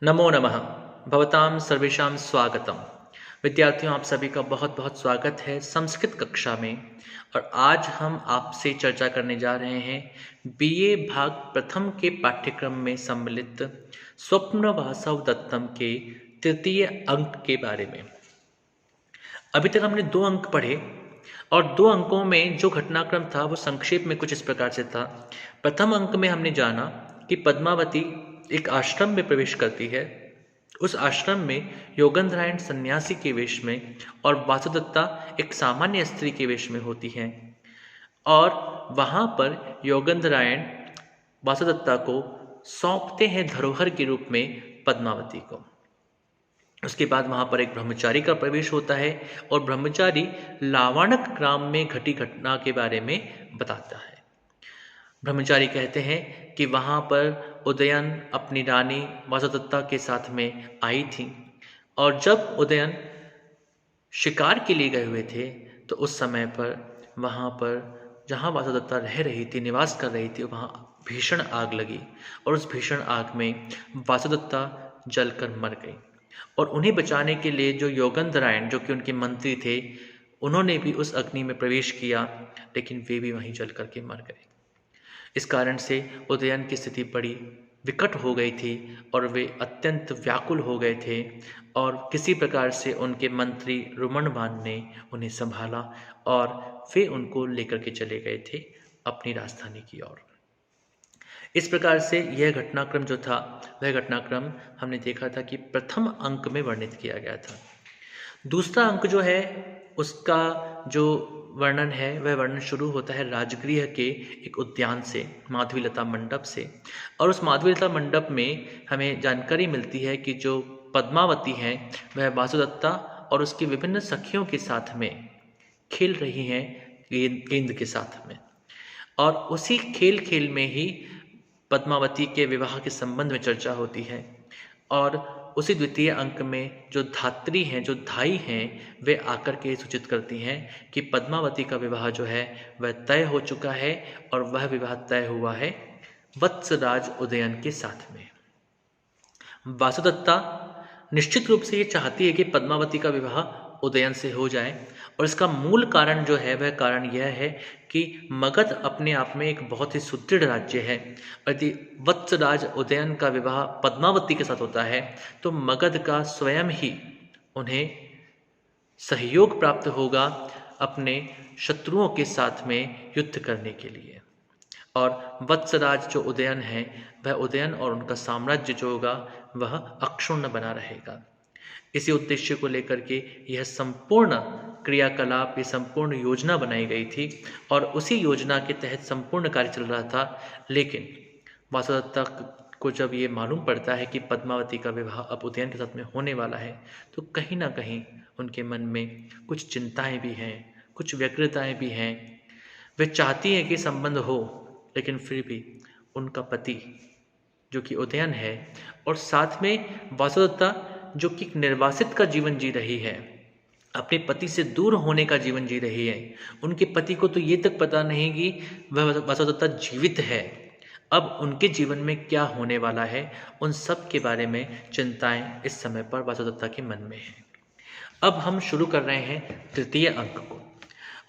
नमो नमः। भवतां सर्वेषां स्वागतम। विद्यार्थियों, आप सभी का बहुत बहुत स्वागत है संस्कृत कक्षा में। और आज हम आपसे चर्चा करने जा रहे हैं बीए भाग प्रथम के पाठ्यक्रम में सम्मिलित स्वप्न वासव दत्तम के तृतीय अंक के बारे में। अभी तक हमने 2 अंक पढ़े और 2 अंकों में जो घटनाक्रम था वो संक्षेप में कुछ इस प्रकार से था। प्रथम अंक में हमने जाना कि पद्मावती एक आश्रम में प्रवेश करती है। उस आश्रम में योगेंद्रायण सन्यासी के वेश में और वासुदत्ता एक सामान्य स्त्री के वेश में होती हैं। और वहाँ पर योगेंद्रायण वासुदत्ता को सौंपते हैं धरोहर के रूप में पद्मावती को। उसके बाद वहाँ पर एक ब्रह्मचारी का प्रवेश होता है और ब्रह्मचारी लावाणक ग्राम में घटी घटना के बारे में बताता है। ब्रह्मचारी कहते हैं कि वहाँ पर उदयन अपनी रानी वासुदत्ता के साथ में आई थी और जब उदयन शिकार के लिए गए हुए थे तो उस समय पर वहाँ पर जहाँ वासुदत्ता रह रही थी, निवास कर रही थी, वहाँ भीषण आग लगी और उस भीषण आग में वासुदत्ता जलकर मर गई। और उन्हें बचाने के लिए जो योगेंद्रायण, जो कि उनके मंत्री थे, उन्होंने भी उस अग्नि में प्रवेश किया, लेकिन वे भी वहीं जल करके मर गए। इस कारण से उदयन की स्थिति बड़ी विकट हो गई थी और वे अत्यंत व्याकुल हो गए थे और किसी प्रकार से उनके मंत्री रुमणबाण ने उन्हें संभाला और वे उनको लेकर के चले गए थे अपनी राजधानी की ओर। इस प्रकार से यह घटनाक्रम जो था, वह घटनाक्रम हमने देखा था कि प्रथम अंक में वर्णित किया गया था। दूसरा अंक जो है उसका जो वर्णन है वह वर्णन शुरू होता है राजगृह के एक उद्यान से, माधवीलता मंडप से। और उस माधवीलता मंडप में हमें जानकारी मिलती है कि जो पद्मावती हैं वह वासुदत्ता और उसकी विभिन्न सखियों के साथ में खेल रही हैं गेंद के साथ में। और उसी खेल खेल में ही पद्मावती के विवाह के संबंध में चर्चा होती है। और उसी द्वितीय अंक में जो धात्री हैं, जो धाई हैं, वे आकर के सूचित करती हैं कि पद्मावती का विवाह जो है वह तय हो चुका है और वह विवाह तय हुआ है वत्सराज उदयन के साथ में। वासुदत्ता निश्चित रूप से ये चाहती है कि पद्मावती का विवाह उदयन से हो जाए और इसका मूल कारण जो है वह कारण यह है कि मगध अपने आप में एक बहुत ही सुदृढ़ राज्य है। यदि वत्सराज उदयन का विवाह पद्मावती के साथ होता है तो मगध का स्वयं ही उन्हें सहयोग प्राप्त होगा अपने शत्रुओं के साथ में युद्ध करने के लिए। और वत्सराज जो उदयन है, वह उदयन और उनका साम्राज्य जो होगा वह अक्षुण्ण बना रहेगा। इसी उद्देश्य को लेकर के यह संपूर्ण क्रियाकलाप, ये संपूर्ण योजना बनाई गई थी और उसी योजना के तहत संपूर्ण कार्य चल रहा था। लेकिन वासुदत्ता को जब ये मालूम पड़ता है कि पद्मावती का विवाह अब उदयन के साथ में होने वाला है तो कहीं ना कहीं उनके मन में कुछ चिंताएं भी हैं, कुछ व्यग्रताएं भी हैं। वे चाहती हैं कि संबंध हो, लेकिन फिर भी उनका पति जो कि उदयन है और साथ में वासुदत्ता जो कि निर्वासित का जीवन जी रही है, अपने पति से दूर होने का जीवन जी रही है, उनके पति को तो ये तक पता नहीं कि वह वासुदत्ता जीवित है। अब उनके जीवन में क्या होने वाला है, उन सब के बारे में चिंताएं इस समय पर वासुदत्ता के मन में है। अब हम शुरू कर रहे हैं तृतीय अंक को।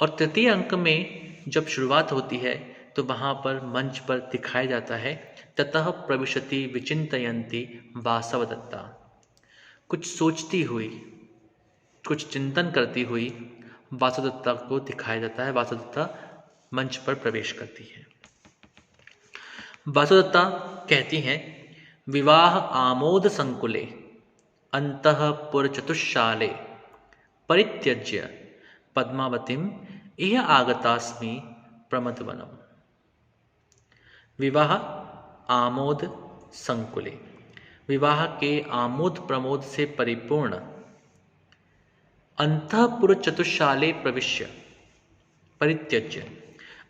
और तृतीय अंक में जब शुरुआत होती है तो वहाँ पर मंच पर दिखाया जाता है ततः प्रविशति विचिंतयन्ती वासवदत्ता। कुछ सोचती हुई, कुछ चिंतन करती हुई वासुदत्ता को दिखाया जाता है। वासुदत्ता मंच पर प्रवेश करती है। वासुदत्ता कहती हैं, विवाह आमोद संकुले अंतःपुर चतुष्शाले परित्यज्य पद्मावतीम इह आगतास्मि प्रमदवनम। विवाह आमोद संकुले, विवाह के आमोद प्रमोद से परिपूर्ण, अंतःपुर चतुष्शाले प्रविश्य परित्यज्य,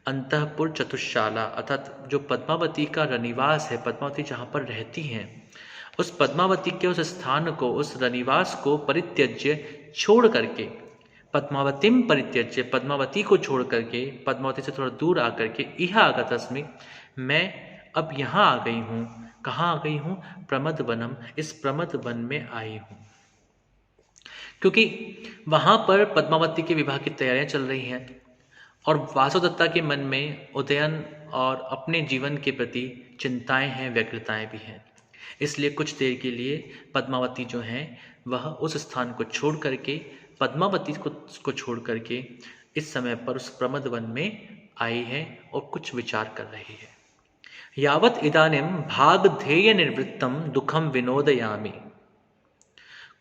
अंतःपुर चतुष्शाला अर्थात जो पद्मावती का रनिवास है, पद्मावती जहाँ पर रहती हैं, उस पद्मावती के उस स्थान को, उस रनिवास को परित्यज्य छोड़ करके, पद्मावतीम परित्यज्य पद्मावती को छोड़ करके, पद्मावती से थोड़ा दूर आकर के, इह आगतस्मि मैं अब यहाँ आ गई हूँ, कहाँ आ गई हूँ? प्रमद वनम, इस प्रमद वन में आई हूँ। क्योंकि वहाँ पर पद्मावती के विवाह की तैयारियां चल रही हैं और वासुदत्ता के मन में उदयन और अपने जीवन के प्रति चिंताएं हैं, व्यग्रताएं भी हैं। इसलिए कुछ देर के लिए पद्मावती जो हैं वह उस स्थान को छोड़ करके, पद्मावती को छोड़ करके इस समय पर उस प्रमद वन में आई है और कुछ विचार कर रही है। यावत इदानीम भाग ध्येय निवृत्तम दुखम विनोदयामी।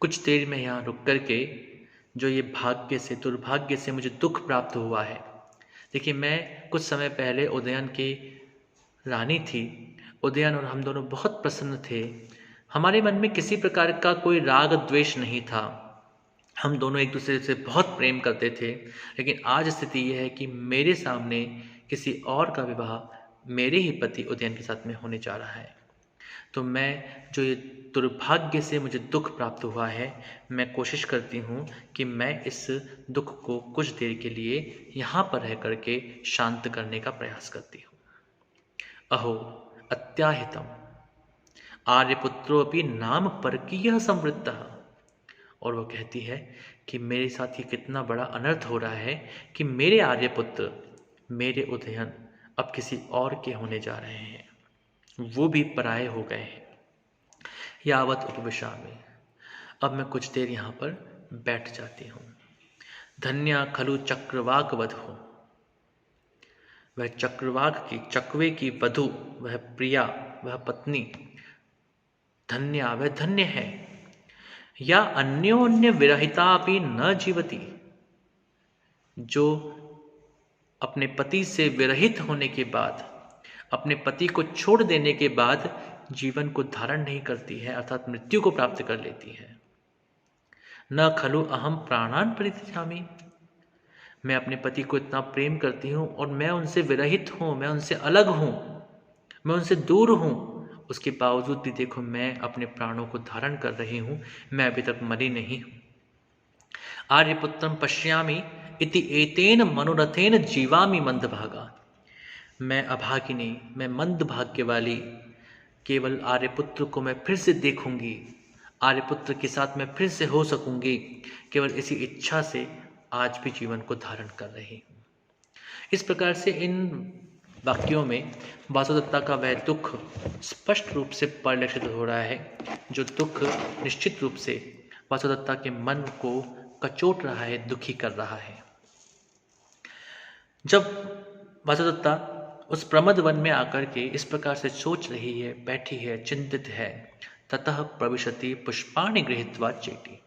कुछ देर में यहाँ रुक करके जो ये भाग्य से, दुर्भाग्य से मुझे दुख प्राप्त हुआ है। देखिए, मैं कुछ समय पहले उदयन की रानी थी। उदयन और हम दोनों बहुत प्रसन्न थे। हमारे मन में किसी प्रकार का कोई राग द्वेष नहीं था। हम दोनों एक दूसरे से बहुत प्रेम करते थे। लेकिन आज स्थिति यह है कि मेरे सामने किसी और का विवाह मेरे ही पति उदयन के साथ में होने जा रहा है। तो मैं जो ये दुर्भाग्य से मुझे दुख प्राप्त हुआ है, मैं कोशिश करती हूँ कि मैं इस दुख को कुछ देर के लिए यहाँ पर रह करके शांत करने का प्रयास करती हूँ। अहो अत्याहितम आर्यपुत्रोपि नाम परकीय संवृत्तः। और वो कहती है कि मेरे साथ ये कितना बड़ा अनर्थ हो रहा है कि मेरे आर्यपुत्र, मेरे उदयन अब किसी और के होने जा रहे हैं, वो भी पराये हो गए हैं। यावत उपविशामि, अब मैं कुछ देर यहाँ पर बैठ जाती हूँ। धन्या खलु चक्रवाक वधु, वह चक्रवाक की, चकवे की वधु, वह प्रिया, वह पत्नी धन्या, वह धन्य है। या अन्योन्य विरहिता भी न जीवती, जो अपने पति से विरहित होने के बाद, अपने पति को छोड़ देने के बाद जीवन को धारण नहीं करती है, अर्थात मृत्यु को प्राप्त कर लेती है। न खलु अहम प्राणान परित्यजामि, मैं अपने पति को इतना प्रेम करती हूँ और मैं उनसे विरहित हूँ, मैं उनसे अलग हूँ, मैं उनसे दूर हूँ। उसके बावजूद भी देखो मैं अपने प्राणों को धारण कर रही हूँ, मैं अभी तक मरी नहीं हूँ। आर्यपुत्रम पश्यामि इति एतेन मनोरथेन जीवामि मंदभागा, मैं अभागिनी, मैं मंद भाग्य वाली, केवल आर्यपुत्र को मैं फिर से देखूंगी, आर्यपुत्र के साथ मैं फिर से हो सकूंगी, केवल इसी इच्छा से आज भी जीवन को धारण कर रही हूँ। इस प्रकार से इन वाक्यों में वासुदत्ता का वह दुख स्पष्ट रूप से परिलक्षित हो रहा है, जो दुख निश्चित रूप से वासुदत्ता के मन को कचोट रहा है, दुखी कर रहा है। जब वासुदत्ता उस प्रमद वन में आकर के इस प्रकार से सोच रही है, बैठी है, चिंतित है, ततः प्रविशति पुष्पाणि गृहीत्वा चेटी,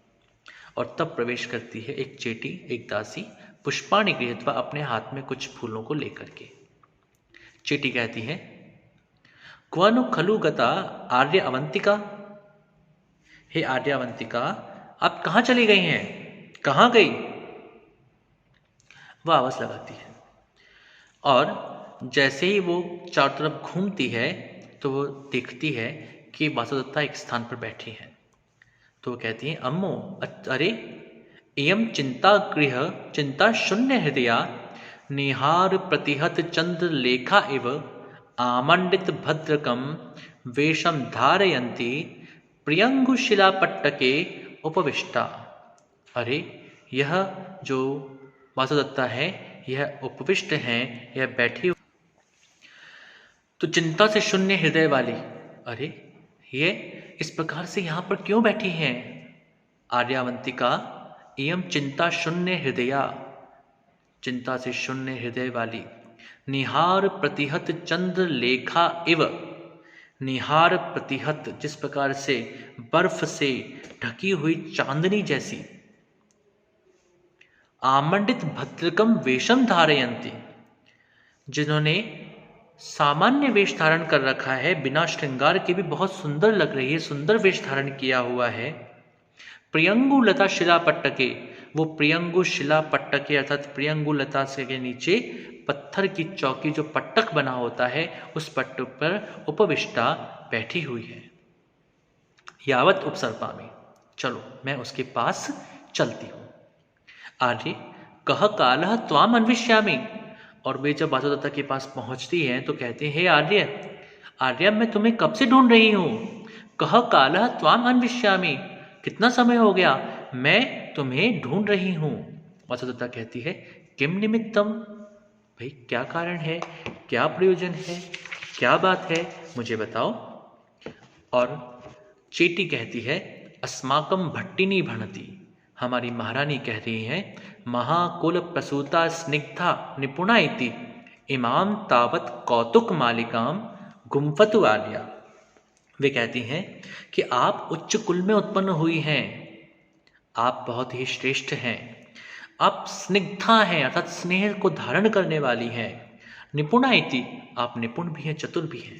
और तब प्रवेश करती है एक चेटी, एक दासी, पुष्पाणि गृहीत्वा, अपने हाथ में कुछ फूलों को लेकर के। चेटी कहती है, क्वनु खलु गता आर्य अवंतिका, हे आर्य अवंतिका, आप कहाँ चली गई हैं, कहाँ गई? वह आवाज लगाती है और जैसे ही वो चारों तरफ घूमती है तो वो देखती है कि वासुदत्ता एक स्थान पर बैठी है। तो वो कहती है, अम्मो, अरे इयम चिंता गृह चिंता शून्य हृदया निहार प्रतिहत चंद्र लेखा इव आमंडित भद्रकम वेशम धारयंती प्रियंगुशिला पट्टके उपविष्टा। अरे यह जो वासुदत्ता है, यह उपविष्ट हैं, यह बैठी, तो चिंता से शून्य हृदय वाली, अरे ये इस प्रकार से यहाँ पर क्यों बैठी हैं? आर्यावंतिका इयम चिंता शून्य हृदया, चिंता से शून्य हृदय वाली, निहार प्रतिहत चंद्र लेखा इव, निहार प्रतिहत, जिस प्रकार से बर्फ से ढकी हुई चांदनी जैसी, आमंडित भद्रकम वेशम धारयंती, जिन्होंने सामान्य वेश धारण कर रखा है, बिना श्रृंगार के भी बहुत सुंदर लग रही है, सुंदर वेश धारण किया हुआ है। प्रियंगु लता शिला पट्टके, वो प्रियंगु शिला पट्टके अर्थात प्रियंगु लता से के नीचे पत्थर की चौकी, जो पट्टक बना होता है, उस पट्टक पर उपविष्टा बैठी हुई है। यावत उपसर्पा में, चलो मैं उसके पास चलती हूँ। आर्य कह कालह त्वाम अन्विष्यामि, और वे जब वासुदत्ता के पास पहुंचती हैं तो कहते हैं, हे आर्य, आर्या, मैं तुम्हें कब से ढूंढ रही हूँ। कह कालः त्वाम अन्विष्यामि। कितना समय हो गया, मैं तुम्हें ढूंढ रही हूँ। वासुदेवता कहती है, किम निमित्तम। भाई क्या कारण है, क्या प्रयोजन है, क्या बात है, मुझे बताओ। और चेटी कहती है, अस्माकम भट्टिनी भणति। हमारी महारानी कह रही हैं, महाकुल प्रसूता स्निग्धा निपुणा इति इमाम तावत कौतुक मालिकाम गुम्फतु आलिया। वे कहती हैं कि आप उच्च कुल में उत्पन्न हुई हैं, आप बहुत ही श्रेष्ठ हैं, आप स्निग्धा हैं अर्थात स्नेह को धारण करने वाली हैं, निपुणा इति आप निपुण भी हैं, चतुर भी हैं।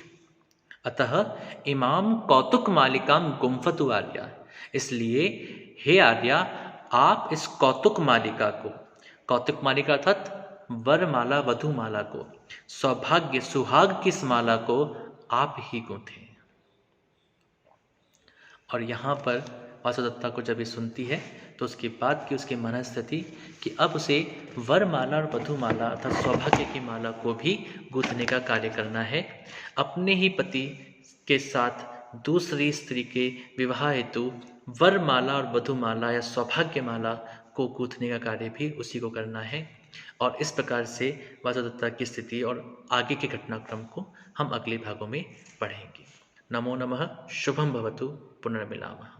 अतः इमाम कौतुक मालिकाम गुम्फतु आर्या। इसलिए हे आर्या, आप इस कौतुक मालिका को, कौतुक मालिका अर्थात वरमाला वधुमाला को, सौभाग्य सुहाग की इस माला को आप ही गूंथे। और यहाँ पर वासुदत्ता को जब ये सुनती है तो उसके बाद की उसकी मनस्थिति कि अब उसे वरमाला और वधुमाला अर्थात सौभाग्य की माला को भी गूंथने का कार्य करना है। अपने ही पति के साथ दूसरी स्त्री के विवाह हेतु वरमाला और वधुमाला या सौभाग्य माला को गूंथने का कार्य भी उसी को करना है। और इस प्रकार से वासुदत्ता की स्थिति और आगे के घटनाक्रम को हम अगले भागों में पढ़ेंगे। नमो नमः। शुभम भवतु। पुनर्मिलामः।